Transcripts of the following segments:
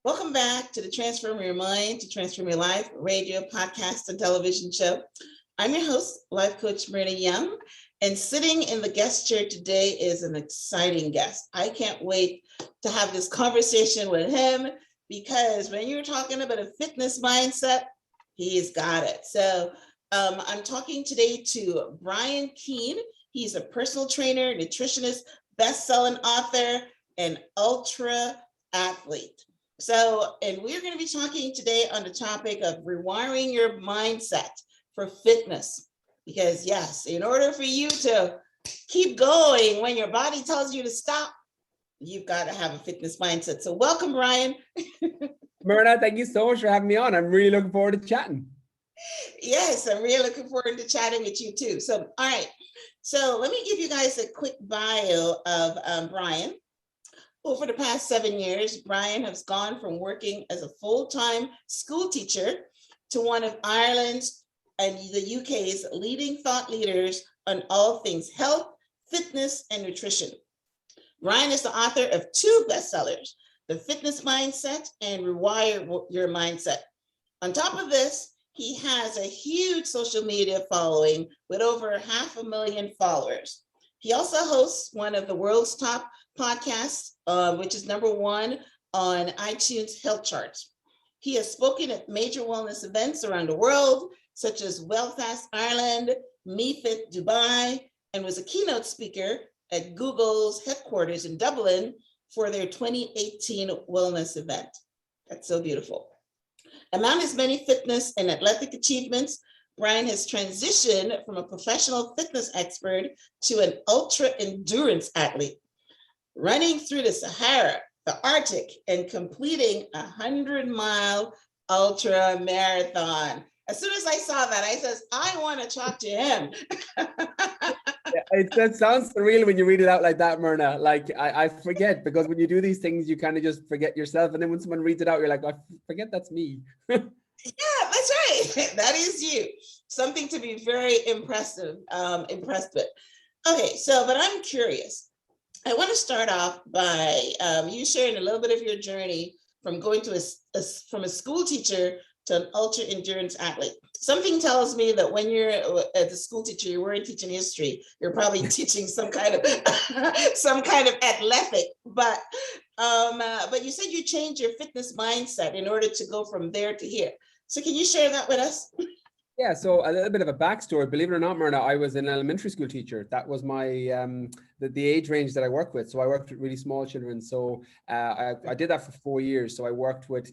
Welcome back to the Transform Your Mind to Transform Your Life radio, podcast, and television show. I'm your host, life coach Brady Young, and sitting in the guest chair today is an exciting guest. I can't wait to have this conversation with him because when you're talking about a fitness mindset, he's got it. So I'm talking today to Brian Keane. He's a personal trainer, nutritionist, best-selling author, and ultra athlete. So, and we're going to be talking today on the topic of rewiring your mindset for fitness. Because yes, in order for you to keep going when your body tells you to stop, you've got to have a fitness mindset. So welcome, Brian. Myrna, thank you so much for having me on. I'm really looking forward to chatting. Yes, I'm really looking forward to chatting with you too. So, all right. So let me give you guys a quick bio of Brian. Over the past 7 years, Brian has gone from working as a full-time school teacher to one of Ireland's and the UK's leading thought leaders on all things health, fitness, and nutrition. Brian is the author of 2 bestsellers, The Fitness Mindset and Rewire Your Mindset. On top of this, he has a huge social media following with over 500,000 followers. He also hosts one of the world's top podcasts, which is #1 on iTunes health charts. He has spoken at major wellness events around the world, such as Wellfast Ireland, MeFit Dubai, and was a keynote speaker at Google's headquarters in Dublin for their 2018 wellness event. That's so beautiful. Among his many fitness and athletic achievements, Brian has transitioned from a professional fitness expert to an ultra endurance athlete, running through the Sahara, the Arctic, and completing a 100-mile ultra marathon. As soon as I saw that, I says, I want to talk to him. That sounds surreal when you read it out like that, Myrna. Like I forget, because when you do these things, you kind of just forget yourself. And then when someone reads it out, you're like, I forget that's me. Yeah, that's right. That is you. Something to be very impressed with. Okay, so, but I'm curious. I want to start off by you sharing a little bit of your journey from going to from a school teacher to an ultra endurance athlete. Something tells me that when you're as a school teacher, you weren't teaching history. You're probably teaching some kind of athletic. But you said you changed your fitness mindset in order to go from there to here. So can you share that with us? Yeah, so a little bit of a backstory. Believe it or not, Myrna, I was an elementary school teacher. That was my the age range that I worked with. So I worked with really small children. So I did that for 4 years. So I worked with,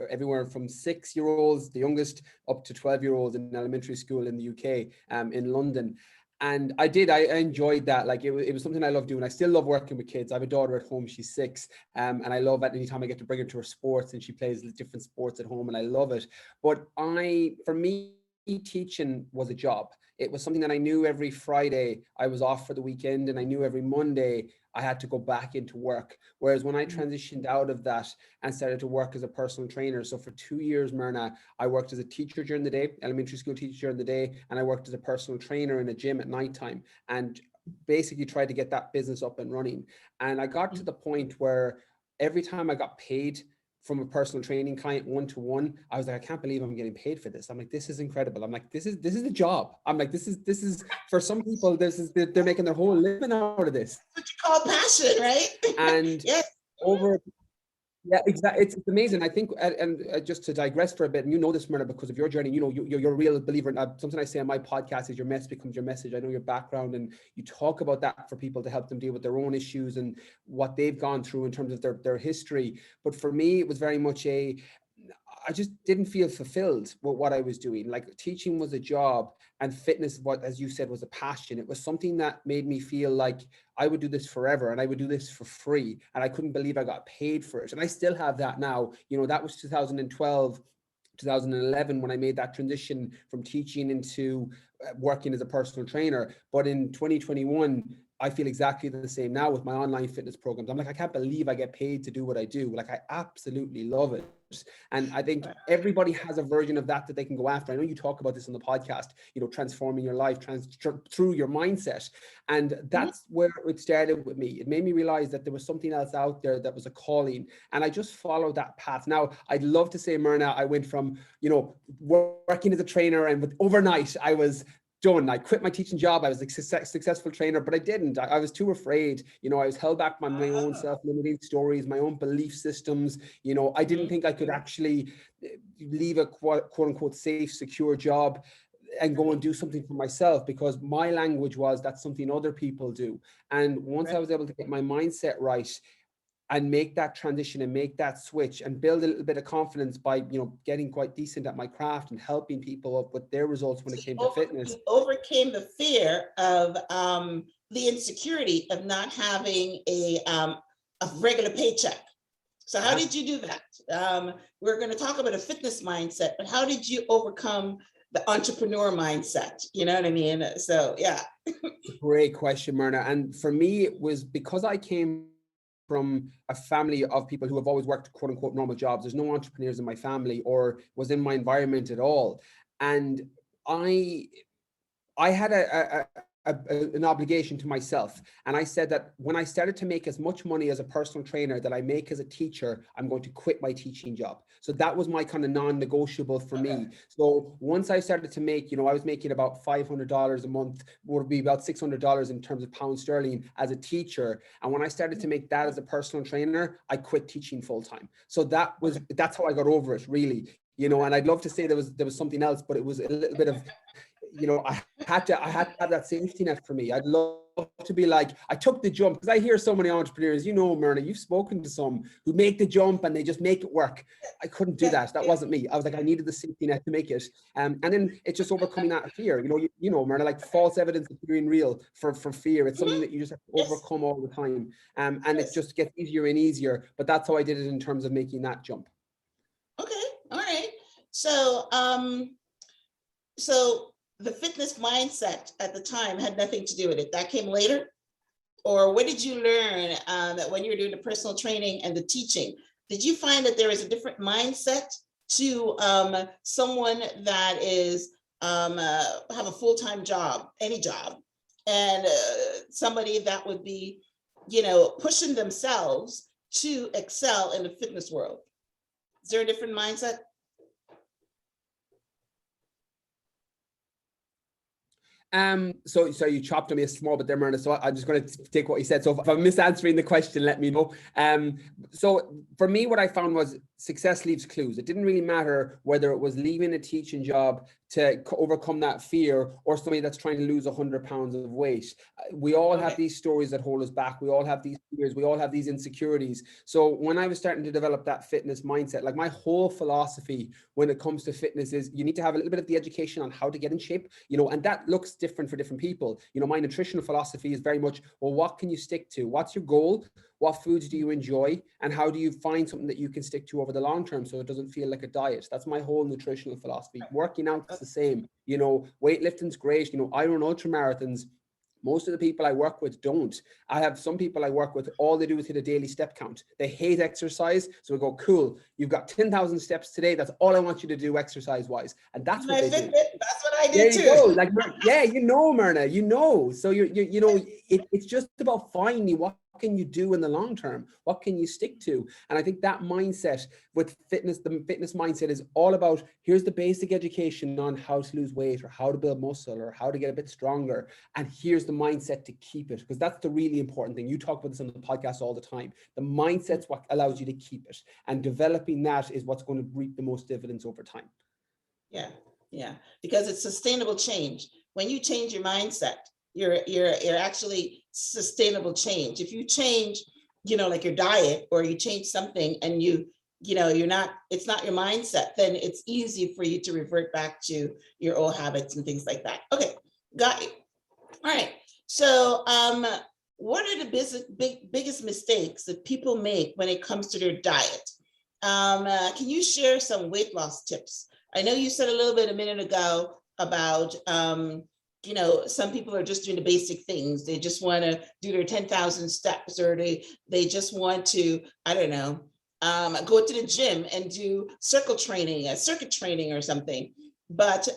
everywhere from 6-year-olds, the youngest, up to 12-year-olds in elementary school in the UK, in London. And I enjoyed that. Like it was something I love doing. I still love working with kids. I have a daughter at home, she's 6. And I love it anytime I get to bring her to her sports, and she plays different sports at home, and I love it. But for me, teaching was a job. It was something that I knew every Friday I was off for the weekend, and I knew every Monday I had to go back into work. Whereas when I transitioned out of that and started to work as a personal trainer, so for 2 years, Myrna, I worked as a teacher during the day, elementary school teacher during the day, and I worked as a personal trainer in a gym at nighttime, and basically tried to get that business up and running. And I got to the point where every time I got paid from a personal training client one-to-one, I was like, I can't believe I'm getting paid for this. I'm like, this is incredible. I'm like, this is a job. I'm like, this is for some people, they're making their whole living out of this. What you call passion, right? And yes. Yeah, exactly. It's amazing. I think, and just to digress for a bit, and you know this, Myrna, because of your journey, you're a real believer. And something I say on my podcast is your mess becomes your message. I know your background, and you talk about that for people to help them deal with their own issues and what they've gone through in terms of their history. But for me, it was very much I just didn't feel fulfilled with what I was doing. Like teaching was a job, and fitness, what, as you said, was a passion. It was something that made me feel like I would do this forever, and I would do this for free. And I couldn't believe I got paid for it. And I still have that now. That was 2012, 2011 when I made that transition from teaching into working as a personal trainer. But in 2021, I feel exactly the same now with my online fitness programs. I'm like, I can't believe I get paid to do what I do. Like, I absolutely love it. And I think everybody has a version of that they can go after. I know you talk about this on the podcast, you know, transforming your life through your mindset. And that's where it started with me. It made me realize that there was something else out there that was a calling. And I just followed that path. Now, I'd love to say, Myrna, I went from, you know, working as a trainer, and overnight I was done. I quit my teaching job. I was a successful trainer, but I didn't. I was too afraid. You know, I was held back by my own self-limiting stories, my own belief systems. You know, I didn't think I could actually leave a quote unquote safe, secure job and go and do something for myself, because my language was that's something other people do. And once I was able to get my mindset right and make that transition and make that switch and build a little bit of confidence by, you know, getting quite decent at my craft and helping people up with their results when it came to fitness. You overcame the fear of the insecurity of not having a regular paycheck. So how did you do that? We're going to talk about a fitness mindset, but how did you overcome the entrepreneur mindset? You know what I mean? So yeah. Great question, Myrna. And for me, it was because I came from a family of people who have always worked quote unquote normal jobs. There's no entrepreneurs in my family or was in my environment at all. And I had an obligation to myself. And I said that when I started to make as much money as a personal trainer that I make as a teacher, I'm going to quit my teaching job. So that was my kind of non-negotiable for me. So once I started to make, you know, I was making about $500 a month, would be about $600 in terms of pound sterling as a teacher. And when I started to make that as a personal trainer, I quit teaching full time. So that's how I got over it, really. You know, and I'd love to say there was something else, but it was a little bit of, you know, I had to have that safety net for me. I'd love to be like, I took the jump, because I hear so many entrepreneurs, you know, Myrna, you've spoken to some who make the jump and they just make it work. I couldn't do that. That wasn't me. I was like, I needed the safety net to make it. And then it's just overcoming that fear. You know, Myrna, like false evidence appearing real for fear. It's something that you just have to overcome all the time. And it just gets easier and easier. But that's how I did it in terms of making that jump. Okay. All right. So, so the fitness mindset at the time had nothing to do with it. That came later? Or what did you learn that when you were doing the personal training and the teaching, did you find that there is a different mindset to someone that is have a full-time job, any job, and somebody that would be, you know, pushing themselves to excel in the fitness world? Is there a different mindset? So you chopped on me a small bit there, Myrna. So I'm just going to take what you said. So if I'm misanswering the question, let me know. So for me, what I found was success leaves clues. It didn't really matter whether it was leaving a teaching job to overcome that fear or somebody that's trying to lose 100 pounds of weight. We all have these stories that hold us back. We all have these fears. We all have these insecurities. So when I was starting to develop that fitness mindset, like my whole philosophy when it comes to fitness is you need to have a little bit of the education on how to get in shape, you know, and that looks different for different people. You know, my nutritional philosophy is very much, well, what can you stick to? What's your goal? What foods do you enjoy? And how do you find something that you can stick to over the long term so it doesn't feel like a diet? That's my whole nutritional philosophy. Working out's the same. You know, weightlifting's great. You know, I run ultra marathons. Most of the people I work with don't. I have some people I work with, all they do is hit a daily step count. They hate exercise. So we go, cool, you've got 10,000 steps today. That's all I want you to do exercise wise. And that's what they do. That's what I do There too. you go. Like, yeah, you know, Myrna, you know. So you know, it's just about finding what can you do in the long term? What can you stick to? And I think that mindset with fitness, the fitness mindset is all about, here's the basic education on how to lose weight or how to build muscle or how to get a bit stronger. And here's the mindset to keep it, because that's the really important thing. You talk about this on the podcast all the time. The mindset's what allows you to keep it. And developing that is what's going to reap the most dividends over time. Yeah, because it's sustainable change. When you change your mindset, you're actually sustainable change. If you change, you know, like your diet, or you change something and you know, it's not your mindset, then it's easy for you to revert back to your old habits and things like that. Okay, got you. All right. So what are the biggest mistakes that people make when it comes to their diet? Can you share some weight loss tips? I know you said a little bit a minute ago about you know, some people are just doing the basic things. They just want to do their 10,000 steps, or they just want to, I don't know, go to the gym and do circuit training or something. But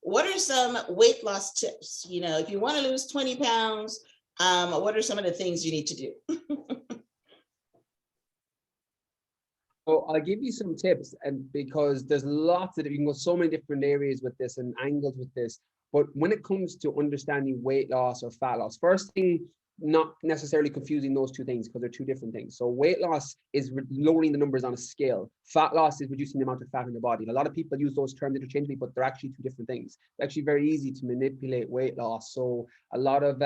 what are some weight loss tips? You know, if you want to lose 20 pounds, what are some of the things you need to do? So I'll give you some tips, and because there's lots of, you can go so many different areas with this and angles with this. But when it comes to understanding weight loss or fat loss, first thing, not necessarily confusing those two things, because they're two different things. So weight loss is lowering the numbers on a scale. Fat loss is reducing the amount of fat in the body. And a lot of people use those terms interchangeably, but they're actually two different things. It's actually very easy to manipulate weight loss. So a lot of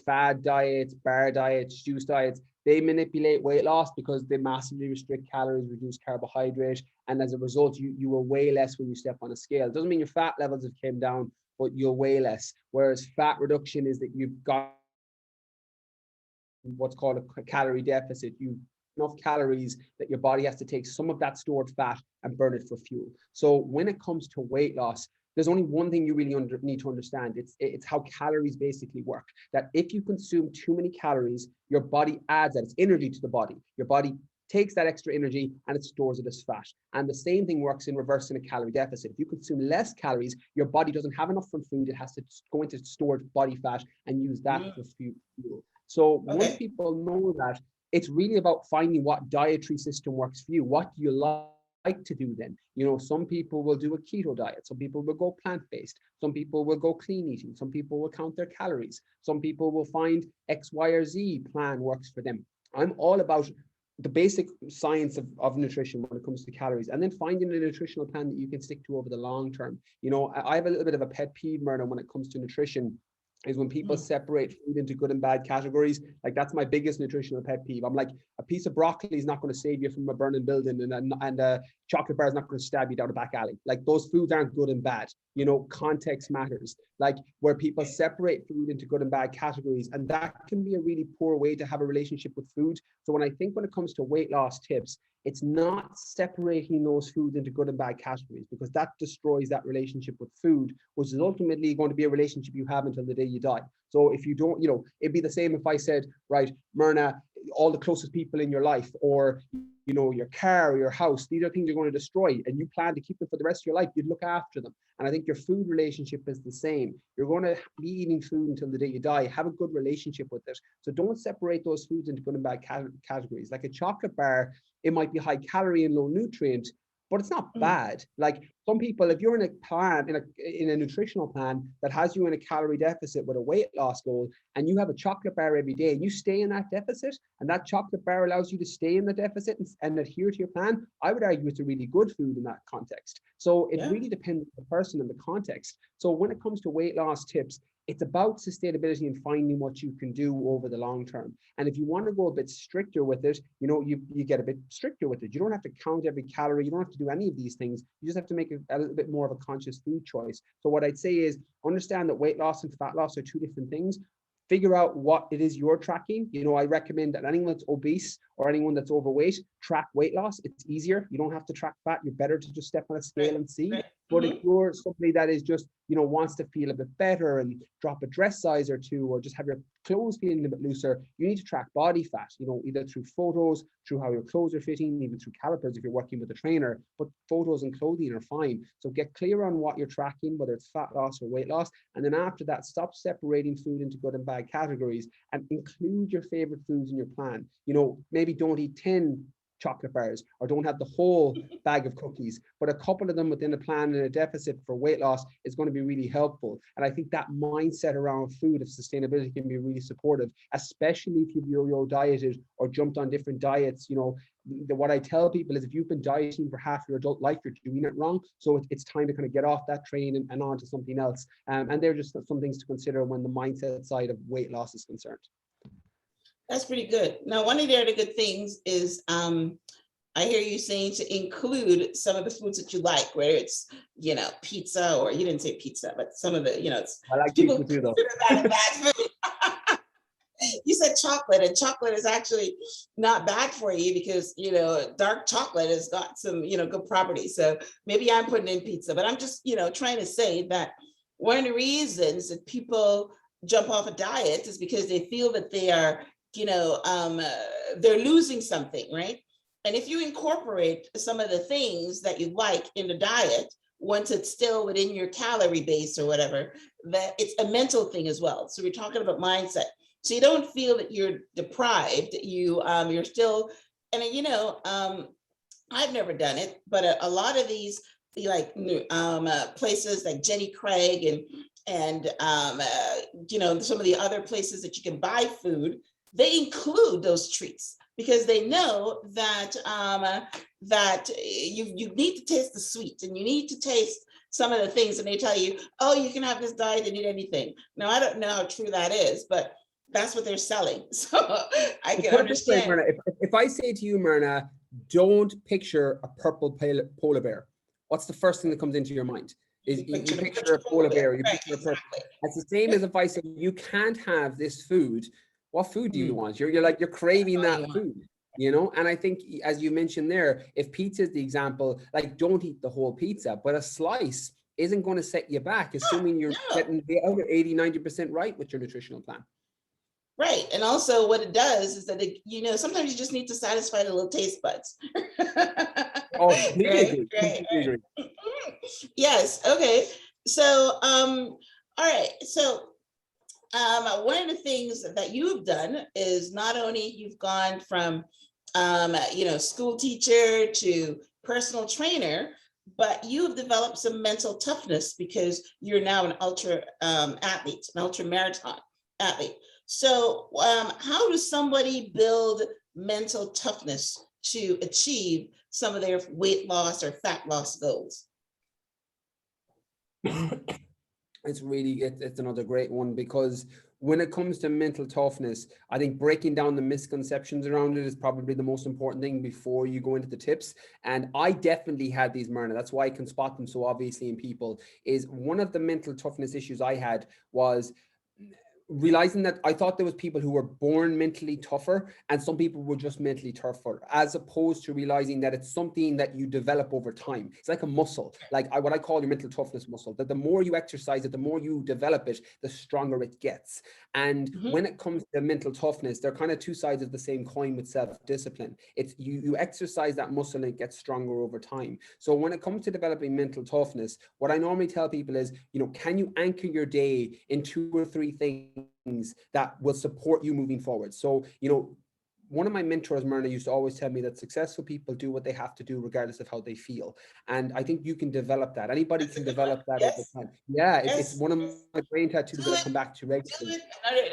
fad diets, bar diets, juice diets, they manipulate weight loss because they massively restrict calories, reduce carbohydrate, and as a result, you will weigh less when you step on a scale. It doesn't mean your fat levels have came down, but you'll weigh less. Whereas fat reduction is that you've got what's called a calorie deficit. You've enough calories that your body has to take some of that stored fat and burn it for fuel. So when it comes to weight loss, there's only one thing you really need to understand. It's how calories basically work. That if you consume too many calories, your body adds that. It's energy to the body. Your body takes that extra energy and it stores it as fat. And the same thing works in reverse in a calorie deficit. If you consume less calories, your body doesn't have enough from food. It has to go into stored body fat and use that for fuel. So once people know that, it's really about finding what dietary system works for you. What do you like to do then? You know, some people will do a keto diet. Some people will go plant-based. Some people will go clean eating. Some people will count their calories. Some people will find X, Y, or Z plan works for them. I'm all about the basic science of nutrition when it comes to calories, and then finding a nutritional plan that you can stick to over the long term. You know, I have a little bit of a pet peeve, Myrna, when it comes to nutrition, is when people separate food into good and bad categories. Like, that's my biggest nutritional pet peeve. I'm like, a piece of broccoli is not going to save you from a burning building, and a chocolate bar is not going to stab you down a back alley. Like, those foods aren't good and bad. You know, context matters. Like, where people separate food into good and bad categories, and that can be a really poor way to have a relationship with food. So when it comes to weight loss tips, it's not separating those foods into good and bad categories, because that destroys that relationship with food, which is ultimately going to be a relationship you have until the day you die. So if you don't, you know, it'd be the same if I said, right, Myrna, all the closest people in your life, or, you know, your car or your house, these are things you're going to destroy, and you plan to keep them for the rest of your life. You'd look after them. And I think your food relationship is the same. You're going to be eating food until the day you die. Have a good relationship with it. So don't separate those foods into good and bad categories. Like a chocolate bar, it might be high calorie and low nutrient, but it's not bad. Like, some people, if you're in a plan, in a nutritional plan that has you in a calorie deficit with a weight loss goal, and you have a chocolate bar every day and you stay in that deficit, and that chocolate bar allows you to stay in the deficit and adhere to your plan, I would argue it's a really good food in that context. So it really depends on the person and the context. So when it comes to weight loss tips, it's about sustainability and finding what you can do over the long term. And if you want to go a bit stricter with it, you know, you get a bit stricter with it. You don't have to count every calorie. You don't have to do any of these things. You just have to make a little bit more of a conscious food choice. So what I'd say is, understand that weight loss and fat loss are two different things. Figure out what it is you're tracking. You know, I recommend that anyone that's obese or anyone that's overweight, track weight loss. It's easier. You don't have to track fat. You're better to just step on a scale and see. But if you're somebody that is just, you know, wants to feel a bit better and drop a dress size or two, or just have your clothes feeling a bit looser, you need to track body fat, you know, either through photos, through how your clothes are fitting, even through calipers if you're working with a trainer. But photos and clothing are fine. So get clear on what you're tracking, whether it's fat loss or weight loss. And then after that, stop separating food into good and bad categories, and include your favorite foods in your plan. You know, maybe don't eat 10 chocolate bars, or don't have the whole bag of cookies, but a couple of them within a plan and a deficit for weight loss is going to be really helpful. And I think that mindset around food of sustainability can be really supportive, especially if you've yo-yo dieted or jumped on different diets. You know, what I tell people is, if you've been dieting for half your adult life, you're doing it wrong. So it's time to kind of get off that train and on to something else. And they're just some things to consider when the mindset side of weight loss is concerned. That's pretty good. Now, one of the other good things is, I hear you saying to include some of the foods that you like, whether it's, you know, pizza, or you didn't say pizza, but some of the, you know, it's, I like people pizza too, though. consider that a bad food. You said chocolate, and chocolate is actually not bad for you, because, you know, dark chocolate has got some, you know, good properties. So maybe I'm putting in pizza, but I'm just, you know, trying to say that one of the reasons that people jump off a diet is because they feel that they are, they're losing something, right? And if you incorporate some of the things that you like in the diet, once it's still within your calorie base or whatever, that it's a mental thing as well. So we're talking about mindset. So you don't feel that you're deprived. You're still, and I've never done it, but a lot of these places like Jenny Craig and some of the other places that you can buy food, they include those treats because they know that that you need to taste the sweet and you need to taste some of the things, and they tell you, oh, you can have this diet and eat anything. Now, I don't know how true that is, but that's what they're selling. So I can understand. Way, Myrna, if I say to you, Myrna, don't picture a purple polar bear, what's the first thing that comes into your mind? Is you picture a polar bear, you picture a purple. It's the same as if I say you can't have this food. What food do you want? You're craving that food, and I think, as you mentioned there, if pizza is the example, like, don't eat the whole pizza, but a slice isn't going to set you back, assuming you're getting the other 80-90% right with your nutritional plan. Right. And also what it does is that, sometimes you just need to satisfy the little taste buds. Oh, completely agree. Yes. Okay. So, all right. So, one of the things that you've done is not only you've gone from, school teacher to personal trainer, but you've developed some mental toughness because you're now an ultra athlete, an ultra marathon athlete. So how does somebody build mental toughness to achieve some of their weight loss or fat loss goals? It's another great one, because when it comes to mental toughness, I think breaking down the misconceptions around it is probably the most important thing before you go into the tips. And I definitely had these, Myrna. That's why I can spot them so obviously in people. Is one of the mental toughness issues I had was realizing that I thought there was people who were born mentally tougher and some people were just mentally tougher, as opposed to realizing that it's something that you develop over time. It's like a muscle, like what I call your mental toughness muscle, that the more you exercise it, the more you develop it, the stronger it gets. And when it comes to mental toughness, they're kind of two sides of the same coin with self-discipline. It's you exercise that muscle and it gets stronger over time. So when it comes to developing mental toughness, what I normally tell people is, can you anchor your day in 2 or 3 things that will support you moving forward? So, one of my mentors, Myrna, used to always tell me that successful people do what they have to do regardless of how they feel. And I think you can develop that. Anybody can develop that over time. Yeah, it's one of my brain tattoos that I come back to regularly.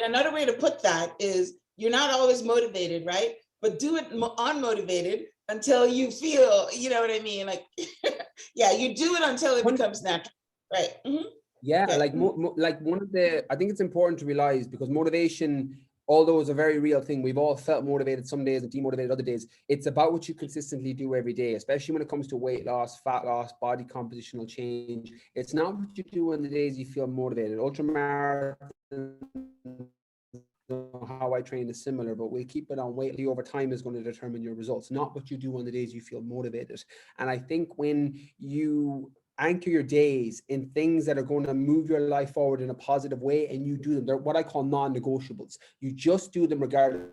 Another way to put that is, you're not always motivated, right? But do it unmotivated until you feel, you know what I mean? Like, yeah, you do it until it becomes natural, right? Yeah, like one of the, I think it's important to realize, because motivation, although it's a very real thing, we've all felt motivated some days and demotivated other days. It's about what you consistently do every day, especially when it comes to weight loss, fat loss, body compositional change. It's not what you do on the days you feel motivated. Ultramarathon, how I train is similar, but we'll keep it on weight over time is going to determine your results, not what you do on the days you feel motivated. And I think when you anchor your days in things that are going to move your life forward in a positive way, and you do them, they're what I call non-negotiables. You just do them regardless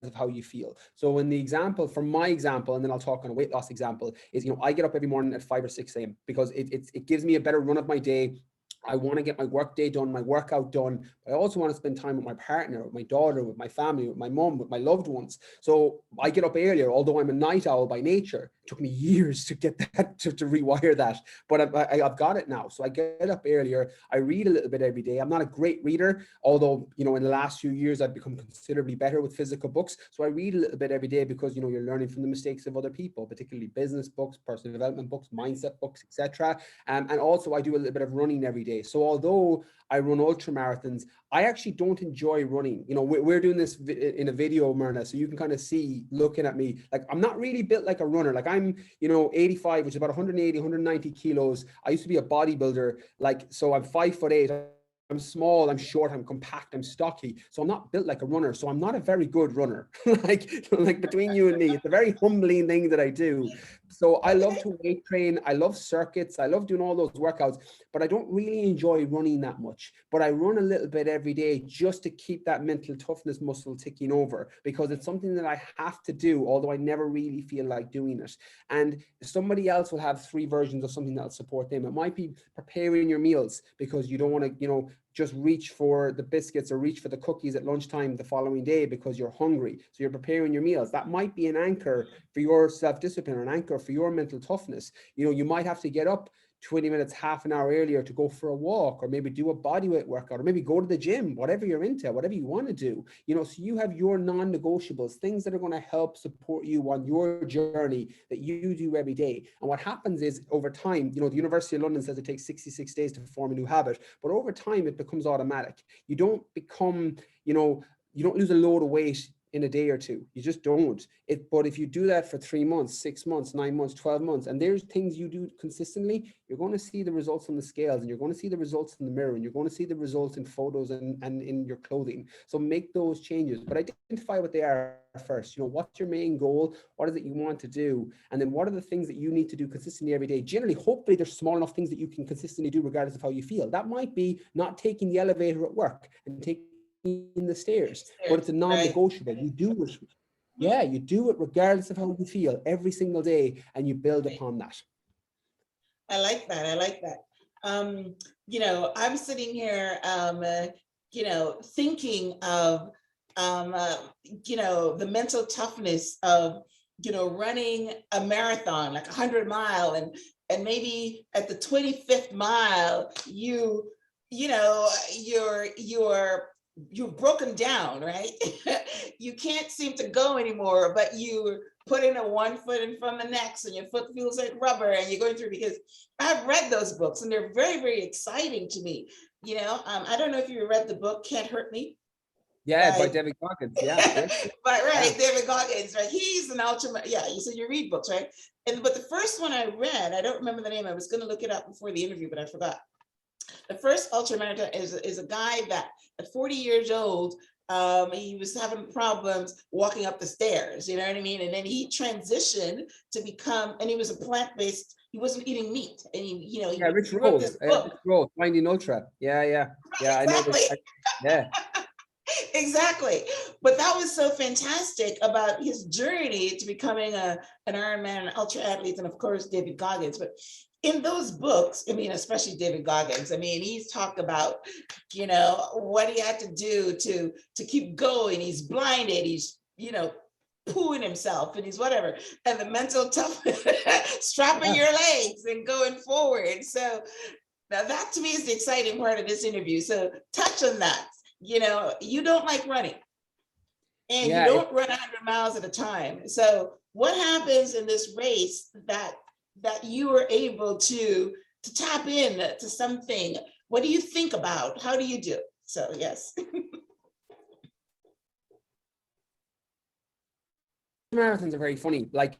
of how you feel. So in the example, from my example, and then I'll talk on a weight loss example, is, I get up every morning at 5 or 6 a.m. because it gives me a better run of my day. I want to get my work day done, my workout done, but I also want to spend time with my partner, with my daughter, with my family, with my mom, with my loved ones. So I get up earlier, although I'm a night owl by nature. It took me years to get that, to rewire that, but I've got it now. So I get up earlier, I read a little bit every day. I'm not a great reader, although, in the last few years, I've become considerably better with physical books. So I read a little bit every day because, you're learning from the mistakes of other people, particularly business books, personal development books, mindset books, etc. And also I do a little bit of running every day. So although I run ultra marathons, I actually don't enjoy running. We're doing this in a video, Myrna, so you can kind of see, looking at me, like, I'm not really built like a runner. Like, I'm, 85, which is about 180, 190 kilos. I used to be a bodybuilder. Like, so I'm 5'8". I'm small, I'm short, I'm compact, I'm stocky. So I'm not built like a runner. So I'm not a very good runner. like between you and me, it's a very humbling thing that I do. So I love to weight train. I love circuits. I love doing all those workouts, but I don't really enjoy running that much. But I run a little bit every day just to keep that mental toughness muscle ticking over, because it's something that I have to do, although I never really feel like doing it. And somebody else will have 3 versions of something that'll support them. It might be preparing your meals because you don't want to, just reach for the biscuits or reach for the cookies at lunchtime the following day because you're hungry. So you're preparing your meals. That might be an anchor for your self-discipline or an anchor for your mental toughness. You might have to get up 20 minutes, half an hour earlier to go for a walk, or maybe do a bodyweight workout, or maybe go to the gym, whatever you're into, whatever you want to do. So you have your non-negotiables, things that are going to help support you on your journey that you do every day. And what happens is over time, the University of London says it takes 66 days to form a new habit, but over time it becomes automatic. You don't become, you don't lose a load of weight in a day or two. You just don't. But if you do that for 3 months, 6 months, 9 months, 12 months, and there's things you do consistently, you're going to see the results on the scales, and you're going to see the results in the mirror, and you're going to see the results in photos and in your clothing. So make those changes, but identify what they are first. What's your main goal? What is it you want to do? And then what are the things that you need to do consistently every day? Generally, hopefully there's small enough things that you can consistently do regardless of how you feel. That might be not taking the elevator at work and taking the stairs, but it's a non-negotiable. You do it. Yeah, you do it regardless of how you feel every single day, and you build upon that. I like that. I like that. I'm sitting here, thinking of, the mental toughness of, running a marathon, like 100-mile, and maybe at the 25th mile, you're broken down, right? You can't seem to go anymore, but you put in a 1 foot in front of the next, and your foot feels like rubber, and you're going through, because I've read those books and they're very, very exciting to me. I don't know if you read the book Can't Hurt Me. Yeah, by David Goggins. Yeah, great. But David Goggins, right? He's an ultimate. Yeah, you said you read books, right? But the first one I read, I don't remember the name. I was going to look it up before the interview, but I forgot. The first ultramarathon is a guy that at 40 years old, he was having problems walking up the stairs, you know what I mean? And then he transitioned to become, and he was a plant-based, he wasn't eating meat. And he Rich wrote this book. Rich Roll, Finding Ultra. Yeah. Exactly. I know. Yeah. Exactly. But that was so fantastic about his journey to becoming an Ironman, an ultra athlete, and of course, David Goggins. But in those books, especially David Goggins, he's talked about, what he had to do to keep going. He's blinded. He's, pooing himself, and he's whatever. And the mental toughness, strapping your legs and going forward. So now that to me is the exciting part of this interview. So touch on that. You don't like running, and you don't run 100 miles at a time. So what happens in this race that you were able to tap in to something? What do you think about? How do you do? So yes. Marathons are very funny. Like,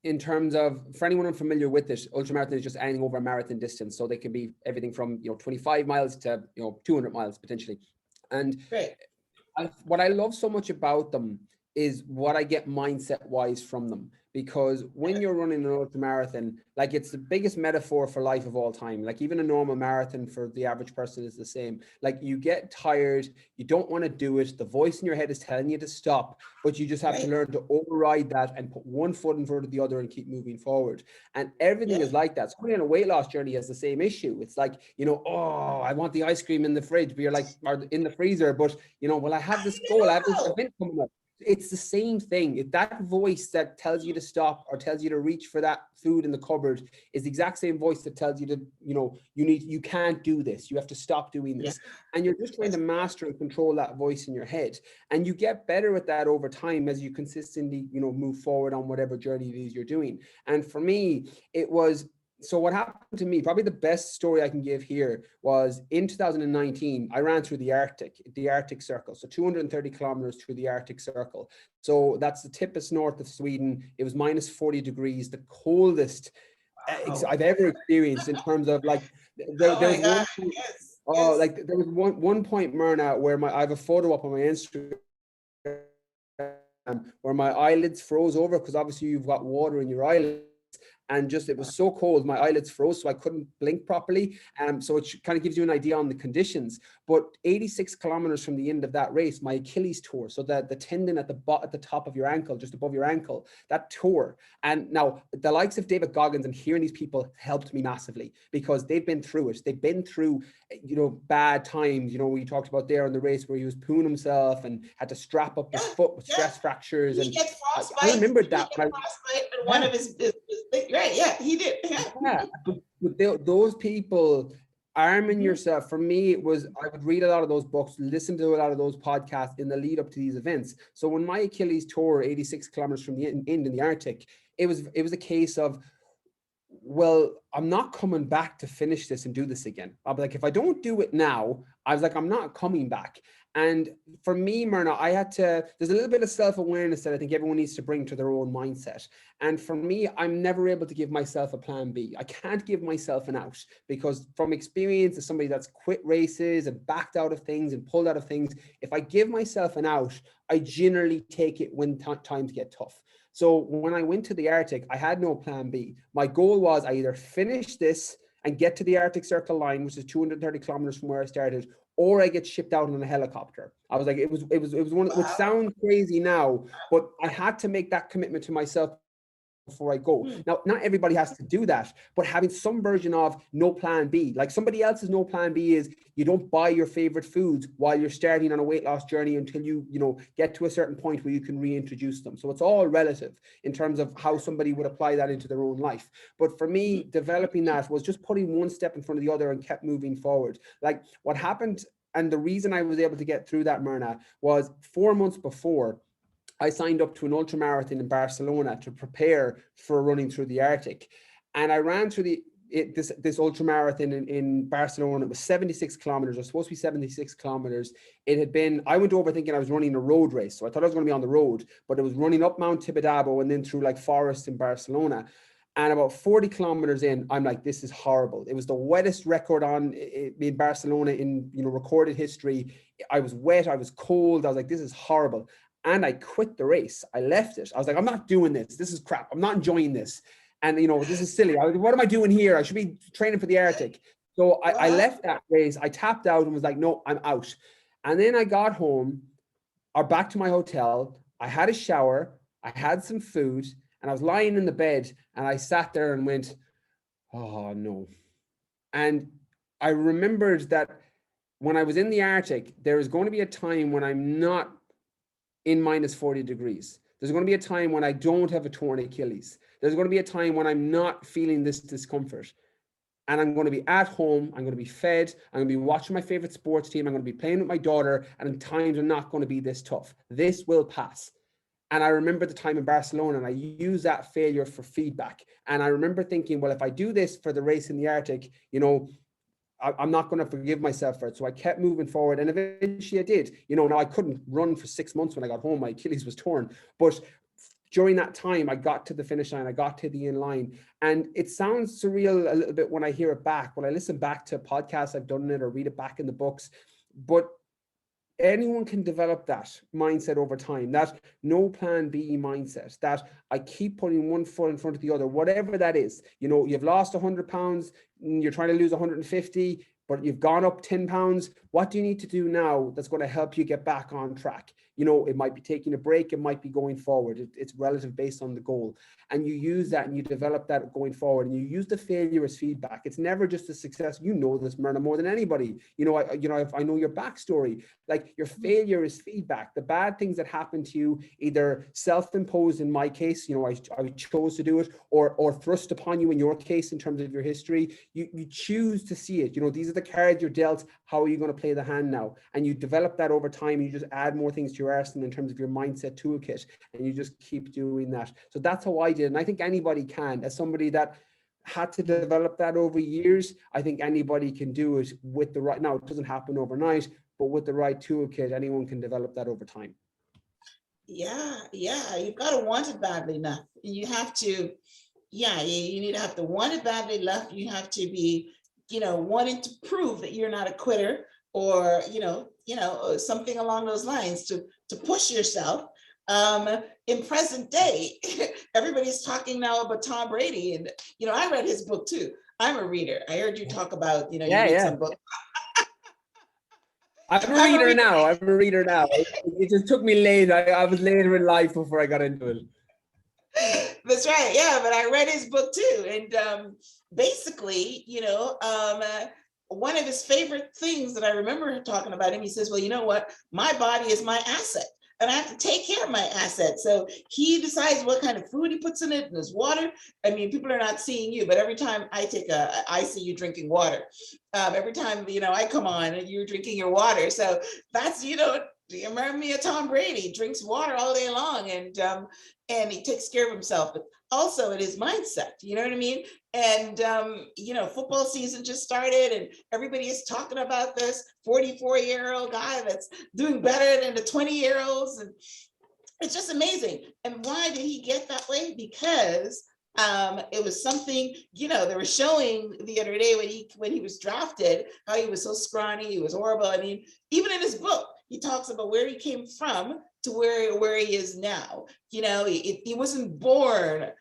in terms of, for anyone unfamiliar with it, ultramarathon is just anything over a marathon distance. So they can be everything from 25 miles to 200 miles potentially. And what I love so much about them is what I get mindset wise from them. Because when you're running an ultramarathon, like, it's the biggest metaphor for life of all time. Like, even a normal marathon for the average person is the same. Like, you get tired, you don't want to do it. The voice in your head is telling you to stop, but you just have to learn to override that and put one foot in front of the other and keep moving forward. And everything is like that. Somebody on a weight loss journey has the same issue. It's like, oh, I want the ice cream in the fridge, but you're like, or in the freezer, but well, I have this goal, I have this event coming up. It's the same thing. That voice that tells you to stop or tells you to reach for that food in the cupboard is the exact same voice that tells you to, you can't do this. You have to stop doing this. Yeah. And you're just trying to master and control that voice in your head. And you get better at that over time as you consistently, move forward on whatever journey it is you're doing. And for me, so what happened to me, probably the best story I can give here, was in 2019, I ran through the Arctic Circle. So 230 kilometers through the Arctic Circle. So that's the tippest north of Sweden. It was minus 40 degrees, the coldest I've ever experienced in terms of, like, there was Oh, Yes. like there was one point, Myrna, where I have a photo up on my Instagram where my eyelids froze over, because obviously you've got water in your eyelids. And just, it was so cold, my eyelids froze, so I couldn't blink properly. So it kind of gives you an idea on the conditions. But 86 kilometers from the end of that race, my Achilles tore. So that the tendon at the top of your ankle, just above your ankle, that tore. And now the likes of David Goggins and hearing these people helped me massively, because they've been through it. They've been through, bad times. We talked about there in the race where he was pooing himself and had to strap up his foot with stress fractures. He And gets frostbite. I remembered He that. gets frostbite in one of his right. Yeah, he did. Yeah, but those people arming yourself. For me, it was, I would read a lot of those books, listen to a lot of those podcasts in the lead up to these events. So when my Achilles tore 86 kilometers from the end in the Arctic, it was a case of, well, I'm not coming back to finish this and do this again. I'll be like, if I don't do it now, I was like, I'm not coming back. And for me, Myrna, there's a little bit of self-awareness that I think everyone needs to bring to their own mindset. And for me, I'm never able to give myself a plan B. I can't give myself an out, because from experience as somebody that's quit races and backed out of things and pulled out of things, if I give myself an out, I generally take it when times get tough. So when I went to the Arctic, I had no plan B. My goal was I either finish this and get to the Arctic Circle line, which is 230 kilometers from where I started, or I get shipped out on a helicopter. I was like, it was one, which sounds crazy now, but I had to make that commitment to myself before I go. Now, not everybody has to do that, but having some version of no plan B, like somebody else's no plan B is you don't buy your favorite foods while you're starting on a weight loss journey until you get to a certain point where you can reintroduce them. So it's all relative in terms of how somebody would apply that into their own life. But for me, developing that was just putting one step in front of the other and kept moving forward. Like what happened, and the reason I was able to get through that, Myrna, was 4 months before, I signed up to an ultra marathon in Barcelona to prepare for running through the Arctic. And I ran through this ultra marathon in Barcelona. It was 76 kilometers. It was supposed to be 76 kilometers. I went over thinking I was running a road race. So I thought I was going to be on the road, but it was running up Mount Tibidabo and then through like forests in Barcelona. And about 40 kilometers in, I'm like, this is horrible. It was the wettest record in Barcelona in recorded history. I was wet. I was cold. I was like, this is horrible. And I quit the race. I left it. I was like, I'm not doing this. This is crap. I'm not enjoying this. And, this is silly. What am I doing here? I should be training for the Arctic. So I left that race. I tapped out and was like, no, I'm out. And then I got home or back to my hotel. I had a shower. I had some food and I was lying in the bed and I sat there and went, oh no. And I remembered that when I was in the Arctic, there is going to be a time when I'm not in minus 40 degrees. There's going to be a time when I don't have a torn Achilles. There's going to be a time when I'm not feeling this discomfort. And I'm going to be at home. I'm going to be fed. I'm going to be watching my favorite sports team. I'm going to be playing with my daughter. And times are not going to be this tough. This will pass. And I remember the time in Barcelona and I used that failure for feedback. And I remember thinking, well, if I do this for the race in the Arctic, I'm not going to forgive myself for it. So I kept moving forward. And eventually I did. Now I couldn't run for 6 months when I got home. My Achilles was torn. But during that time, I got to the finish line. I got to the in line. And it sounds surreal a little bit when I hear it back, when I listen back to podcasts I've done it or read it back in the books. But anyone can develop that mindset over time, that no plan B mindset, that I keep putting one foot in front of the other, whatever that is. You've lost 100 pounds, you're trying to lose 150, but you've gone up 10 pounds. What do you need to do now that's going to help you get back on track? It might be taking a break. It might be going forward. It's relative based on the goal. And you use that and you develop that going forward. And you use the failure as feedback. It's never just a success. This, Myrna, more than anybody. I know your backstory. Like your failure is feedback. The bad things that happen to you, either self-imposed in my case, I chose to do it, or thrust upon you in your case in terms of your history. You choose to see it. These are the cards you're dealt. How are you going to play the hand now? And you develop that over time. And you just add more things to your arsenal in terms of your mindset toolkit, and you just keep doing that. So that's how I did, and I think anybody can. As somebody that had to develop that over years, I think anybody can do it with the right. Now it doesn't happen overnight, but with the right toolkit, anyone can develop that over time. Yeah, you've got to want it badly enough. You have to, you need to have to want it badly enough. You have to be wanting to prove that you're not a quitter, or, something along those lines to push yourself. In present day, everybody's talking now about Tom Brady, and, I read his book too. I'm a reader. I heard you talk about, you read some book. I'm a reader now. It just took me late. I was later in life before I got into it. That's right. Yeah, but I read his book too. And basically, one of his favorite things that I remember talking about him, he says, well, you know what? My body is my asset, and I have to take care of my asset. So he decides what kind of food he puts in it, and his water. I mean, people are not seeing you, but every time I see you drinking water. Every time, I come on and you're drinking your water. So that's, you remind me of Tom Brady. He drinks water all day long, and he takes care of himself, but also it is mindset. You know what I mean? And, football season just started, and everybody is talking about this 44-year-old guy that's doing better than the 20-year-olds. And it's just amazing. And why did he get that way? Because it was something, they were showing the other day when he was drafted, how he was so scrawny, he was horrible. I mean, even in his book, he talks about where he came from to where he is now. He wasn't born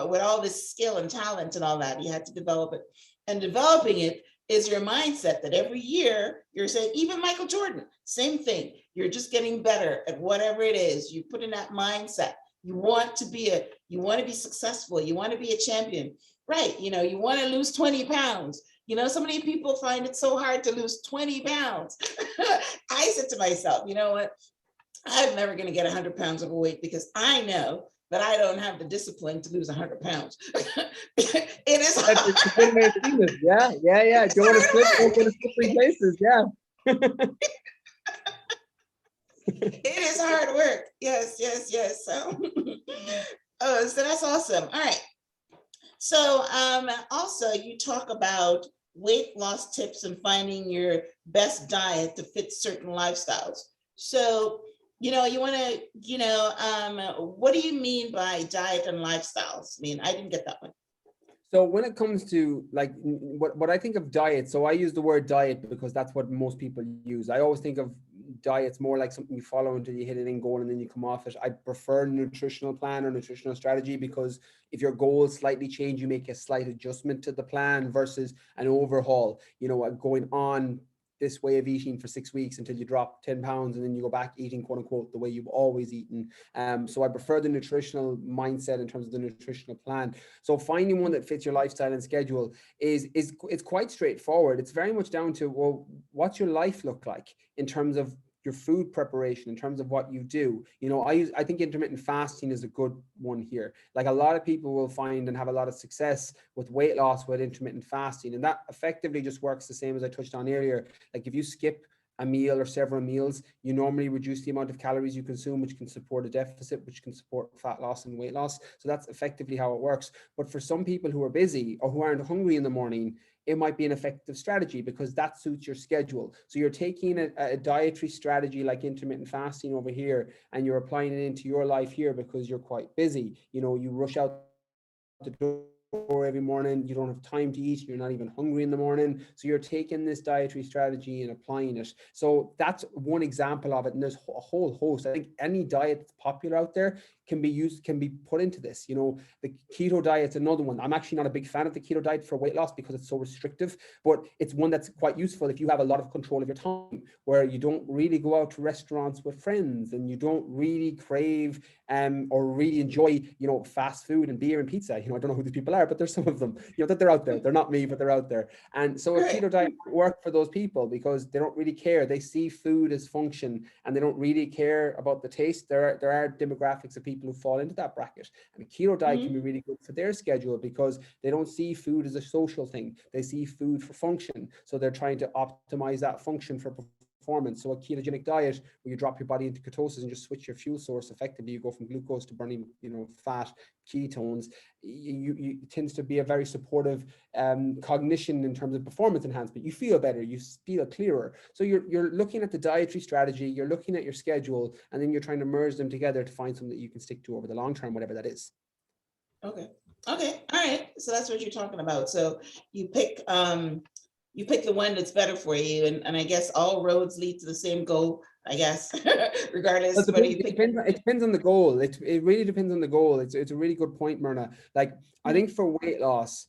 with all this skill and talent and all that. He had to develop it. And developing it is your mindset, that every year you're saying, even Michael Jordan, same thing. You're just getting better at whatever it is. You put in that mindset. You want to be successful. You want to be a champion, right? You want to lose 20 pounds. So many people find it so hard to lose 20 pounds. I said to myself, you know what? I'm never going to get 100 pounds of weight, because I know that I don't have the discipline to lose 100 pounds. It is hard. Yeah. Don't want to slip in slippery places. Yeah. It is hard work. Yes. So, so that's awesome. All right. So, also you talk about weight loss tips and finding your best diet to fit certain lifestyles. So, you want to, what do you mean by diet and lifestyles? I mean, I didn't get that one. So when it comes to like what I think of diet, so I use the word diet because that's what most people use. I always think of diets more like something you follow until you hit an end goal and then you come off it. I prefer nutritional plan or nutritional strategy, because if your goals slightly change, you make a slight adjustment to the plan versus an overhaul, going on this way of eating for 6 weeks until you drop 10 pounds and then you go back eating, quote unquote, the way you've always eaten. So I prefer the nutritional mindset in terms of the nutritional plan. So finding one that fits your lifestyle and schedule it's quite straightforward. It's very much down to, well, what's your life look like in terms of your food preparation, in terms of what you do. I think intermittent fasting is a good one here. Like, a lot of people will find and have a lot of success with weight loss with intermittent fasting, and that effectively just works the same as I touched on earlier. Like, if you skip a meal or several meals, you normally reduce the amount of calories you consume, which can support a deficit, which can support fat loss and weight loss. So that's effectively how it works. But for some people who are busy or who aren't hungry in the morning, it might be an effective strategy because that suits your schedule. So you're taking a dietary strategy like intermittent fasting over here, and you're applying it into your life here because you're quite busy. You rush out the door every morning, you don't have time to eat, you're not even hungry in the morning. So you're taking this dietary strategy and applying it. So that's one example of it. And there's a whole host. I think any diet that's popular out there can be put into this. The keto diet's another one. I'm actually not a big fan of the keto diet for weight loss because it's so restrictive, but it's one that's quite useful if you have a lot of control of your time, where you don't really go out to restaurants with friends and you don't really crave or really enjoy, fast food and beer and pizza. I don't know who these people are, but there's some of them, that they're out there. They're not me, but they're out there. And so a keto diet work for those people because they don't really care. They see food as function and they don't really care about the taste. There are demographics of people who fall into that bracket, and a keto diet can be really good for their schedule because they don't see food as a social thing. They see food for function. So they're trying to optimize that function for performance. So a ketogenic diet where you drop your body into ketosis and just switch your fuel source effectively, you go from glucose to burning, fat, ketones, you tends to be a very supportive cognition in terms of performance enhancement. You feel better, you feel clearer. So you're looking at the dietary strategy, you're looking at your schedule, and then you're trying to merge them together to find something that you can stick to over the long term, whatever that is. Okay. All right. So that's what you're talking about. So you pick you pick the one that's better for you. And I guess all roads lead to the same goal, I guess, regardless whether you pick. It depends on the goal. It really depends on the goal. It's a really good point, Myrna. Like, I think for weight loss,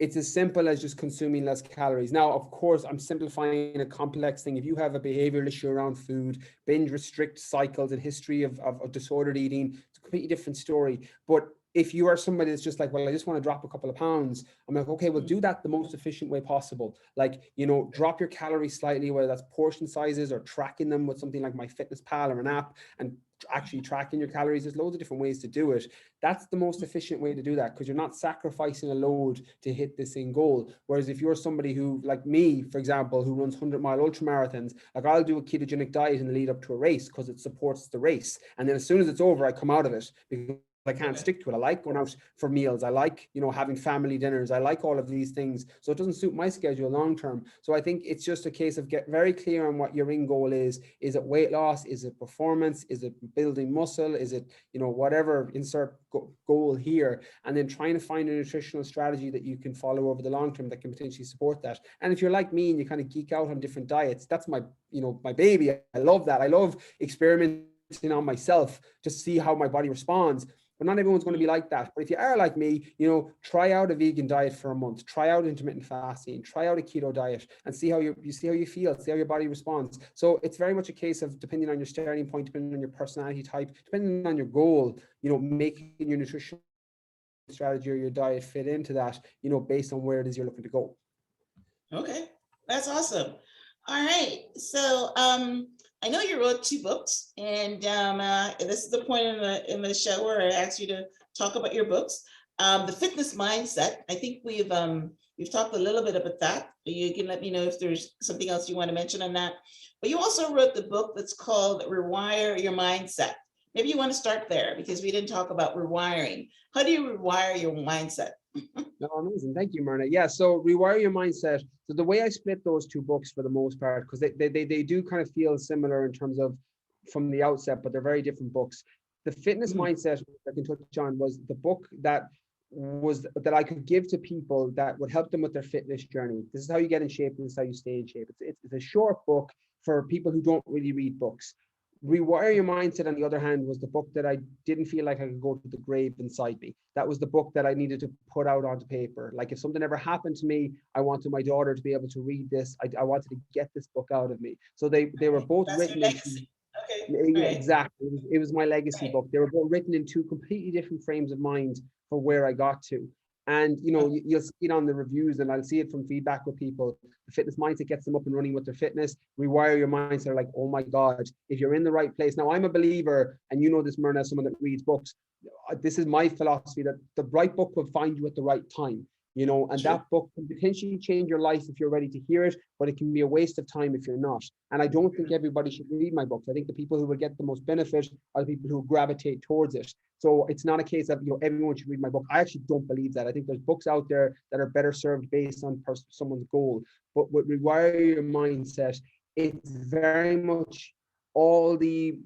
it's as simple as just consuming less calories. Now, of course, I'm simplifying a complex thing. If you have a behavioral issue around food, binge restrict cycles, and history of disordered eating, it's a completely different story. But if you are somebody that's just like, well, I just want to drop a couple of pounds, I'm like, okay, well, do that the most efficient way possible. Like, you know, drop your calories slightly, whether that's portion sizes or tracking them with something like MyFitnessPal or an app, and actually tracking your calories. There's loads of different ways to do it. That's the most efficient way to do that, because you're not sacrificing a load to hit this in goal. Whereas if you're somebody who, like me, for example, who runs 100-mile ultra marathons, like, I'll do a ketogenic diet in the lead up to a race because it supports the race. And then as soon as it's over, I come out of it because I can't stick to it. I like going out for meals. I like, you know, having family dinners. I like all of these things. So it doesn't suit my schedule long term. So I think it's just a case of get very clear on what your end goal is. Is it weight loss? Is it performance? Is it building muscle? Is it, you know, whatever, insert goal here, and then trying to find a nutritional strategy that you can follow over the long term that can potentially support that. And if you're like me and you kind of geek out on different diets, that's my, you know, my baby. I love that. I love experimenting on myself to see how my body responds. But not everyone's going to be like that. But if you are like me, you know, try out a vegan diet for a month, try out intermittent fasting, try out a keto diet, and see how you see how you feel, see how your body responds. So it's very much a case of, depending on your starting point, depending on your personality type, depending on your goal, you know, making your nutrition strategy or your diet fit into that, you know, based on where it is you're looking to go. Okay, that's awesome. All right, so I know you wrote 2 books, and this is the point in the show where I asked you to talk about your books. The Fitness Mindset. I think we've talked a little bit about that. You can let me know if there's something else you want to mention on that. But you also wrote the book that's called Rewire Your Mindset. Maybe you want to start there, because we didn't talk about rewiring. How do you rewire your mindset? No, amazing. Thank you, Myrna. Yeah, so Rewire Your Mindset. So the way I split those 2 books for the most part, because they do kind of feel similar in terms of from the outset, but they're very different books. The Fitness Mindset I can touch on was the book that I could give to people that would help them with their fitness journey. This is how you get in shape, this is how you stay in shape. It's a short book for people who don't really read books. Rewire Your Mindset, on the other hand, was the book that I didn't feel like I could go to the grave inside me. That was the book that I needed to put out onto paper. Like, if something ever happened to me, I wanted my daughter to be able to read this. I wanted to get this book out of me. So they were both written in, exactly. It was my legacy book. They were both written in 2 completely different frames of mind for where I got to. And, you know, you'll see it on the reviews, and I'll see it from feedback with people. The Fitness Mindset gets them up and running with their fitness. Rewire Your Mindset are like, oh my God, if you're in the right place. Now, I'm a believer, and you know this, Myrna, as someone that reads books. This is my philosophy, that the right book will find you at the right time. You know, and that book can potentially change your life if you're ready to hear it, but it can be a waste of time if you're not. And I don't think everybody should read my books. I think the people who will get the most benefit are the people who gravitate towards it. So it's not a case of, you know, everyone should read my book. I actually don't believe that. I think there's books out there that are better served based on someone's goal. But with Rewire Your Mindset, it's very much all the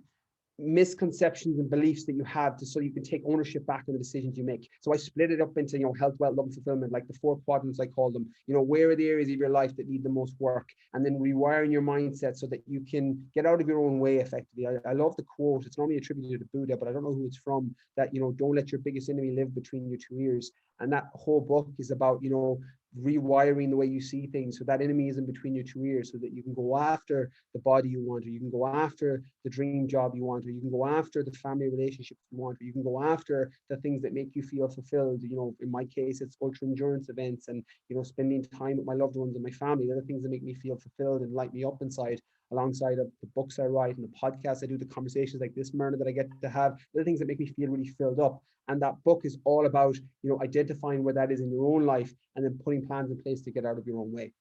misconceptions and beliefs that you have, so you can take ownership back on the decisions you make. So I split it up into, you know, health, wealth, love, and fulfillment, like the 4 quadrants I call them. You know, where are the areas of your life that need the most work, and then rewiring your mindset so that you can get out of your own way effectively. I love the quote. It's normally attributed to Buddha, but I don't know who it's from, that, you know, don't let your biggest enemy live between your 2 ears. And that whole book is about, you know, rewiring the way you see things, so that enemy is in between your 2 ears, so that you can go after the body you want, or you can go after the dream job you want, or you can go after the family relationships you want, or you can go after the things that make you feel fulfilled. You know, in my case, it's ultra endurance events, and, you know, spending time with my loved ones and my family. They're the things that make me feel fulfilled and light me up inside, alongside of the books I write and the podcasts I do, the conversations like this, Myrna, that I get to have. They're the things that make me feel really filled up. And that book is all about, you know, identifying where that is in your own life, and then putting plans in place to get out of your own way.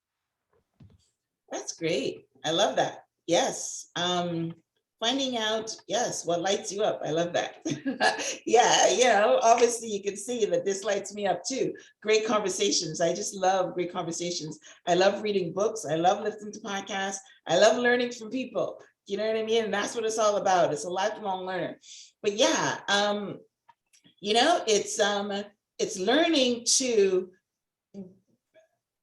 That's great. I love that. Yes. Finding out, yes, what lights you up. I love that. Yeah, you know, obviously you can see that this lights me up too. Great conversations. I just love great conversations. I love reading books. I love listening to podcasts. I love learning from people. You know what I mean? And that's what it's all about. It's a lifelong learner. But yeah, you know, it's learning to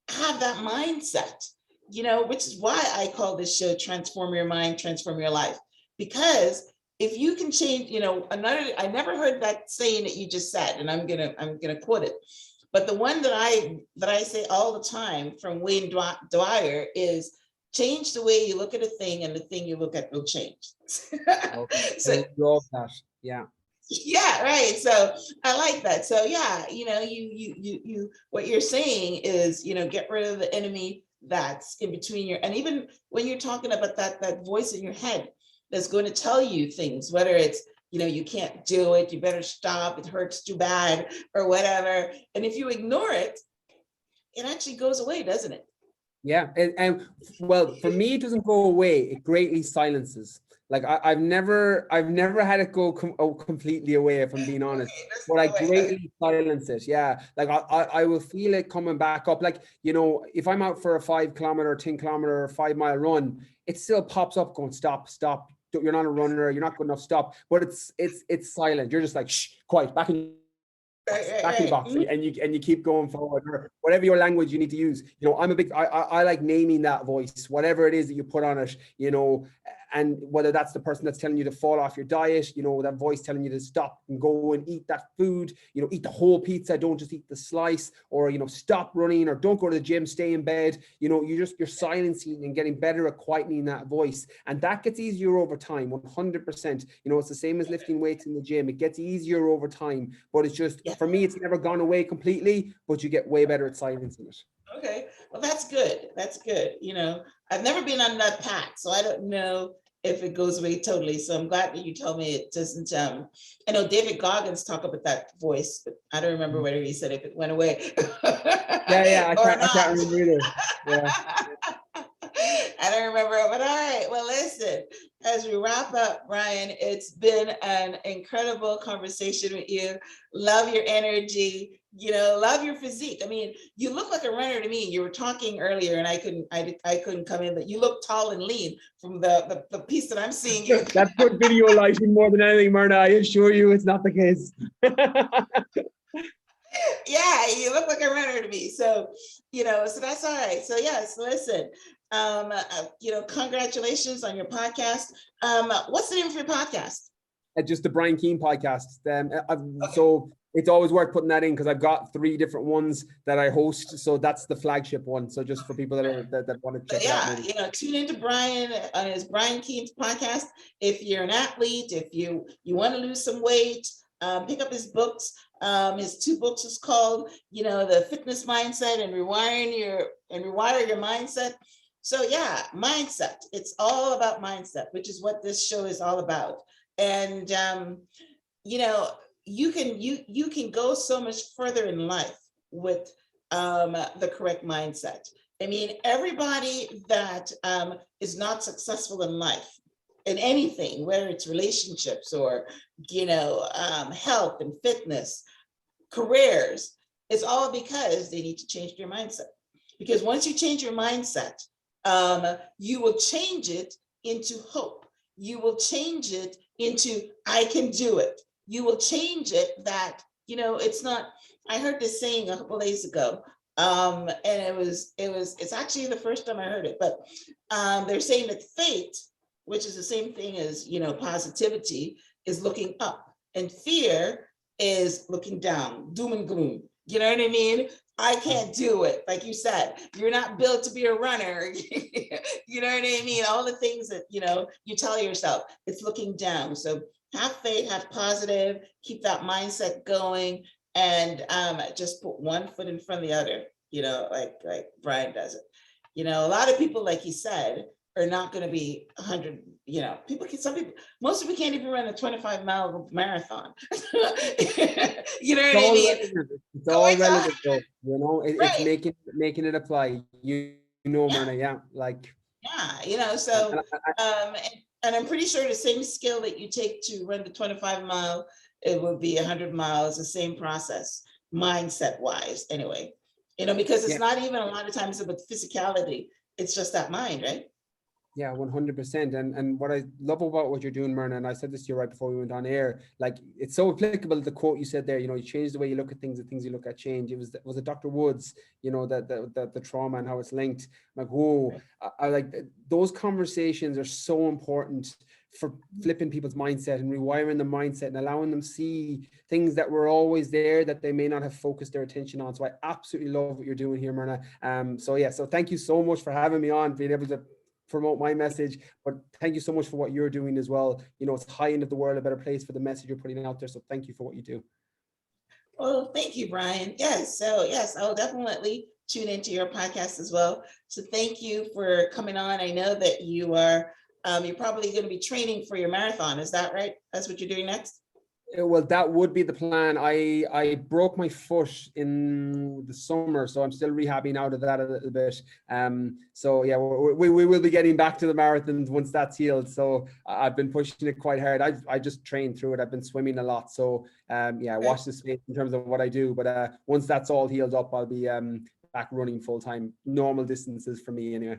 have that mindset which is why I call this show Transform Your Mind, Transform Your Life. Because if you can change, I never heard that saying that you just said, and I'm gonna quote it. But the one that I say all the time from Wayne Dwyer is, change the way you look at a thing, and the thing you look at will change. Okay. So, Yeah. yeah, right. So I like that. So yeah, you what you're saying is, get rid of the enemy that's in between and even when you're talking about that voice in your head that's going to tell you things, whether it's, you can't do it, you better stop, it hurts too bad, or whatever. And if you ignore it, it actually goes away, doesn't it? Yeah. And well, for me, it doesn't go away. It greatly silences. Like I've never had it go completely away, if I'm being honest. But I greatly silence it. Yeah. Like I will feel it coming back up. Like, if I'm out for a 5 kilometer, 10 kilometer, 5 mile run, it still pops up going, stop. You're not a runner. You're not good enough. Stop. But it's silent. You're just like, shh, quiet, back in the box, and you keep going forward, or whatever your language you need to use. I like naming that voice, whatever it is that you put on it, and whether that's the person that's telling you to fall off your diet, that voice telling you to stop and go and eat that food, eat the whole pizza, don't just eat the slice, or stop running, or don't go to the gym, stay in bed. You're silencing and getting better at quietening that voice, and that gets easier over time. 100%. It's the same as lifting weights in the gym. It gets easier over time, but it's just, for me, it's never gone away completely, but you get way better at silencing it. Okay, well, that's good. That's good. I've never been on that path, so I don't know if it goes away totally. So I'm glad that you told me it doesn't. I know David Goggins talked about that voice, but I don't remember whether he said if it went away. I can't remember either. Yeah. I don't remember, but all right. Well, listen, as we wrap up, Brian, it's been an incredible conversation with you. Love your energy, love your physique. I mean, you look like a runner to me. You were talking earlier and I couldn't come in, but you look tall and lean from the piece that I'm seeing you. That's good video lighting more than anything, Myrna. I assure you it's not the case. Yeah, you look like a runner to me. So, so that's all right. So yes, listen, congratulations on your podcast. What's the name of your podcast? Just the Brian Keane podcast. So it's always worth putting that in, because I've got 3 different ones that I host. So that's the flagship one. So just for people that want to check it out. Tune into Brian on his Brian Keane's podcast. If you're an athlete, if you want to lose some weight, pick up his books. His 2 books is called, the Fitness Mindset and Rewire Your Mindset. So yeah, mindset. It's all about mindset, which is what this show is all about. And you can go so much further in life with the correct mindset. I mean, everybody that is not successful in life, in anything, whether it's relationships or health and fitness, careers, it's all because they need to change their mindset. Because once you change your mindset, you will change it into hope. You will change it into I can do it. You will change it that, it's not, I heard this saying a couple days ago, and it's actually the first time I heard it, but they're saying that fate, which is the same thing as, positivity, is looking up, and fear is looking down, doom and gloom. You know what I mean? I can't do it. Like you said, you're not built to be a runner. You know what I mean? All the things that, you tell yourself, it's looking down. So have faith, have positive, keep that mindset going, and just put one foot in front of the other, like Brian does it. A lot of people, like he said, are not going to be 100, most people can't even run a 25-mile marathon. You know what I mean? It's all relative, though, it's making it apply, Myrna, yeah, like. Yeah, so, and I'm pretty sure the same skill that you take to run the 25-mile, it would be 100 miles, the same process, mindset wise, anyway, because it's not even a lot of times about physicality. It's just that mind, right? Yeah, 100%. And what I love about what you're doing, Myrna, and I said this to you right before we went on air, like it's so applicable, the quote you said there, you change the way you look at things, the things you look at change. Was it Dr. Woods, that the trauma and how it's linked. I'm like, whoa, I like those conversations are so important for flipping people's mindset and rewiring the mindset and allowing them see things that were always there that they may not have focused their attention on. So I absolutely love what you're doing here, Myrna. So thank you so much for having me on, being able to promote my message, but thank you so much for what you're doing as well. It's high end of the world, a better place for the message you're putting out there. So thank you for what you do. Well, thank you, Brian. Yes. So yes, I'll definitely tune into your podcast as well. So thank you for coming on. I know that you're probably going to be training for your marathon. Is that right? That's what you're doing next? Well, that would be the plan. I broke my foot in the summer, so I'm still rehabbing out of that a little bit. So yeah, we will be getting back to the marathons once that's healed. So I've been pushing it quite hard. I just trained through it. I've been swimming a lot. So yeah, watch this space in terms of what I do. But once that's all healed up, I'll be back running full time, normal distances for me anyway.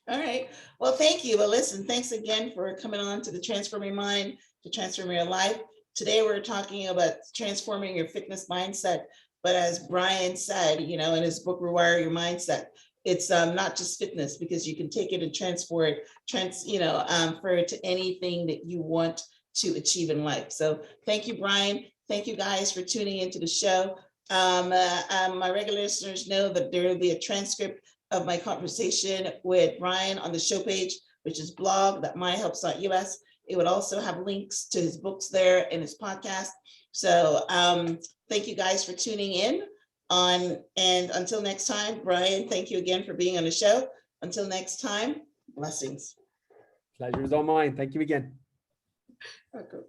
All right. Well, thank you. Well, listen, thanks again for coming on to the Transform Your Mind to Transform Your Life. Today, we're talking about transforming your fitness mindset. But as Brian said, in his book, Rewire Your Mindset, it's not just fitness, because you can take it and transfer it to anything that you want to achieve in life. So thank you, Brian. Thank you guys for tuning into the show. My regular listeners know that there will be a transcript of my conversation with Brian on the show page, which is blog.myhelps.us. It would also have links to his books there and his podcast. So thank you guys for tuning in and until next time, Brian, thank you again for being on the show. Until next time, blessings. Pleasure is all mine. Thank you again. Okay.